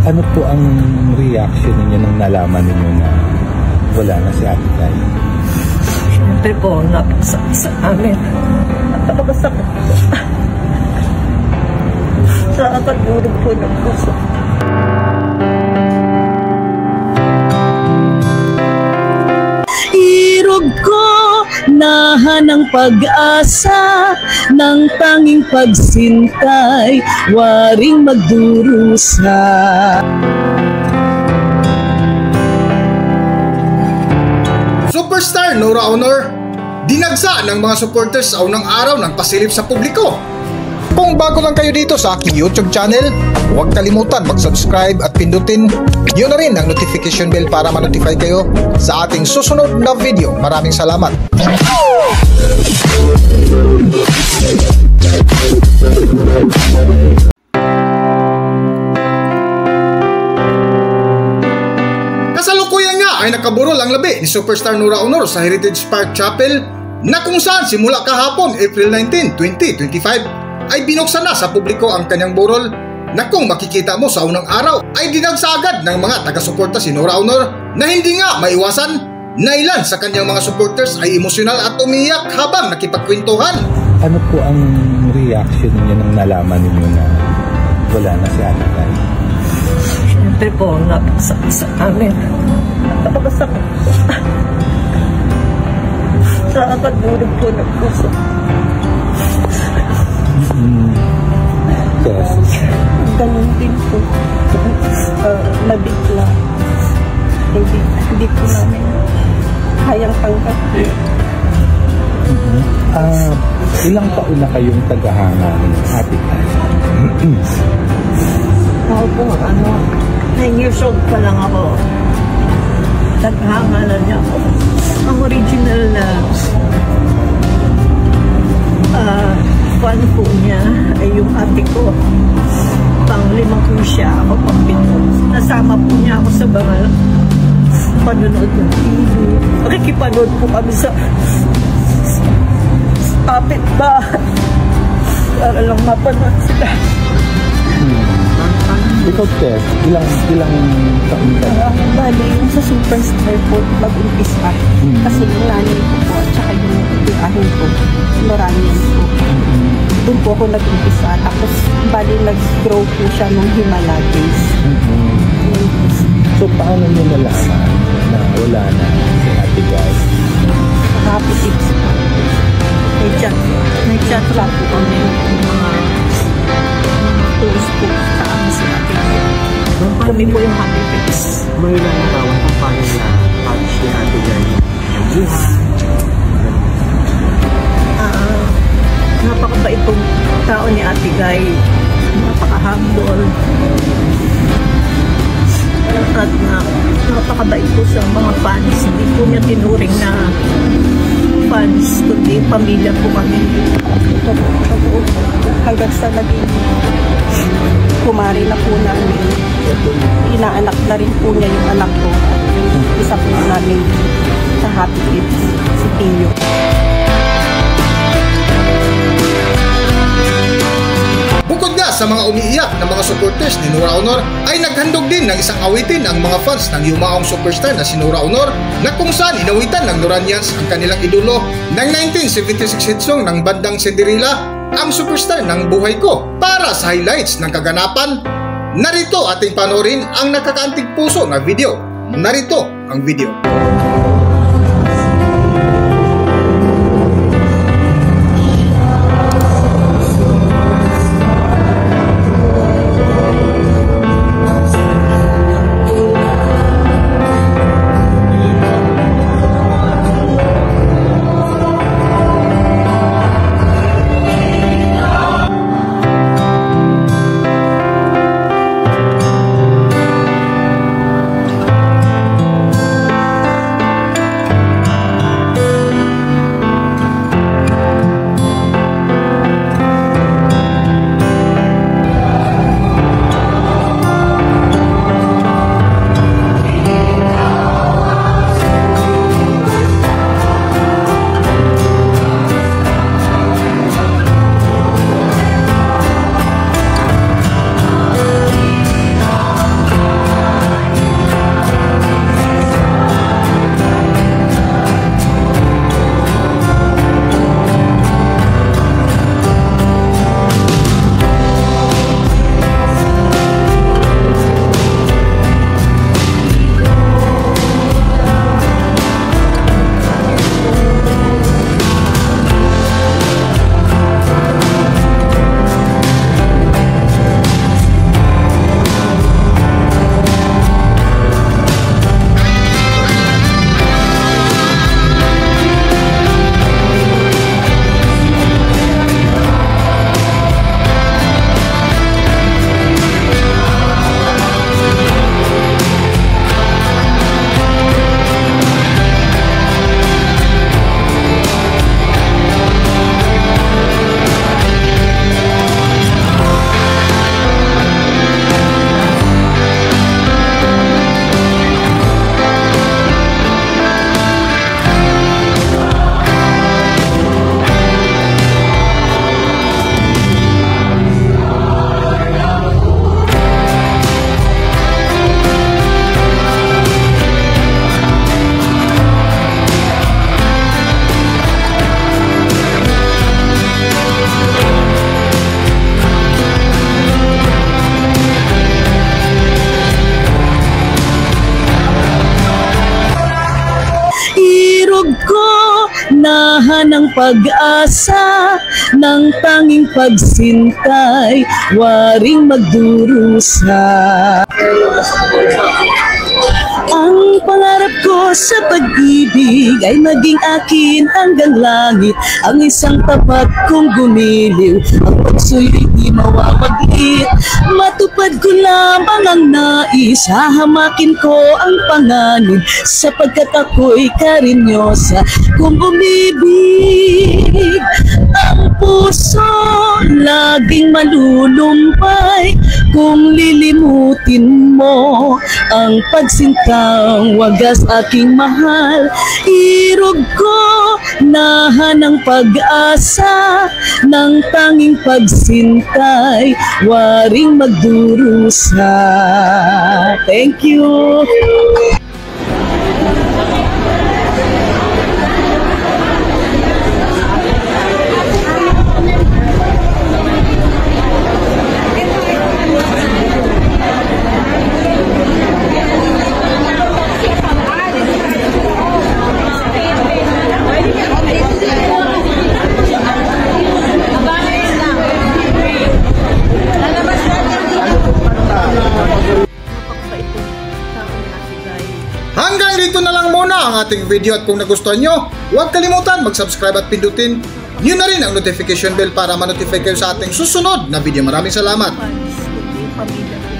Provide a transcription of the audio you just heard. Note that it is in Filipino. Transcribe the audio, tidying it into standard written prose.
Ano po ang reaction ninyo nang nalaman ninyo na wala na si Ate Guy? Siyempre po, napasakit sa amin. Napakasakit po. Nakakadurog po ng puso. Irog ko nahan ng pag-asa ng tanging pagsintay, waring magdurusa. Superstar Nora Aunor, dinagsa ng mga supporters sa unang araw ng pasilip sa publiko. Kung bago lang kayo dito sa aking YouTube channel, huwag kalimutan mag-subscribe at pindutin yun na rin ang notification bell para ma-notify kayo sa ating susunod na video. Maraming salamat! Kasalukuyan nga ay nakaburol ang labi ni Superstar Nora Aunor sa Heritage Park Chapel na kung saan simula kahapon April 19, 2025 ay binuksan na sa publiko ang kanyang burol na kung makikita mo sa unang araw ay dinagsa agad ng mga taga-suporta si Nora Aunor na hindi nga maiwasan na ilan sa kanyang mga supporters ay emosyonal at umiyak habang nakipagkwentuhan. Ano po ang reaction ninyo nang nalaman ninyo na wala na si Ate Guy? Siyempre po, napasakit sa amin. Napakasakit po. Nakakadurog po ng puso. Yes. Ganun din po. Nabigla. Hindi po namin kayang tanggap. Ilang taon na kayong tagahanga ng Ate Guy? Ako po, 9 years old pa lang ako. Tagahanga na niya ako. Ang original na fan po niya ay yung ate ko. Pang-5 po siya, ako pang-7. Nasama po niya ako sa mga panonood ng TV. Makikipanood po kami sa kapitbahay para lang mapanood sila. Ikaw, Tess, ilang taon ka? Bali, yung sa Superstar po, mag-umpisa. Kasi yung nanay ko po, at saka yung ahin ko, Noranian po. Doon po ako nag-umpisa. Tapos, bali, nag-grow po siya nung Himala days. So, paano nyo nalaman na wala na si Ate Guy? Happy tips po. May chat lang po kami yung mga tools po sa amin si Ate Guy. Kami po yung happy tips. May ilang narawan kung paano na patch ni Ate Guy yung buhay. Napakabait pong tao ni Ate Guy. Napaka-humble. At napakabait po sa mga fans. Hindi po niya tinuring na fans, kundi pamilya po kami. Ito po, hanggang sa naging kumari na po namin. Inaanak na rin po niya yung anak ko. Isa po namin sa Happy Kids, si Tio. Bukod nga sa mga umiiyak na mga supporters ni Nora Aunor ay naghandog din ng isang awitin ang mga fans ng yumaong superstar na si Nora Aunor na kung saan inawitan ng Noranians ang kanilang idolo ng 1976 hit song ng bandang Cinderella, ang superstar ng buhay ko. Para sa highlights ng kaganapan, narito ating panoorin ang nakakaantig puso na video. Narito ang video. pag-asa ng tanging pagsintay, waring magdurusa. Ang pangarap ko sa pag-ibig ay maging akin hanggang langit. Ang isang tapat kong gumiliw, ang pagsu'y di mawawaglit. Matupad ko lamang ang nais, hahamakin ko ang panganib, sapagkat ako'y karinyosa kung umibig. Ang puso laging malulumpay kung lilimutin mo ang pagsintang wagas aking mahal. Irog ko nahan ng pag-asa ng tanging pagsintay, waring magdurusa. Thank you. Hanggang dito na lang muna ang ating video, at kung nagustuhan nyo, huwag kalimutan mag-subscribe at pindutin nyo na rin ang notification bell para ma-notify kayo sa ating susunod na video. Maraming salamat! Fans, kundi pamilya.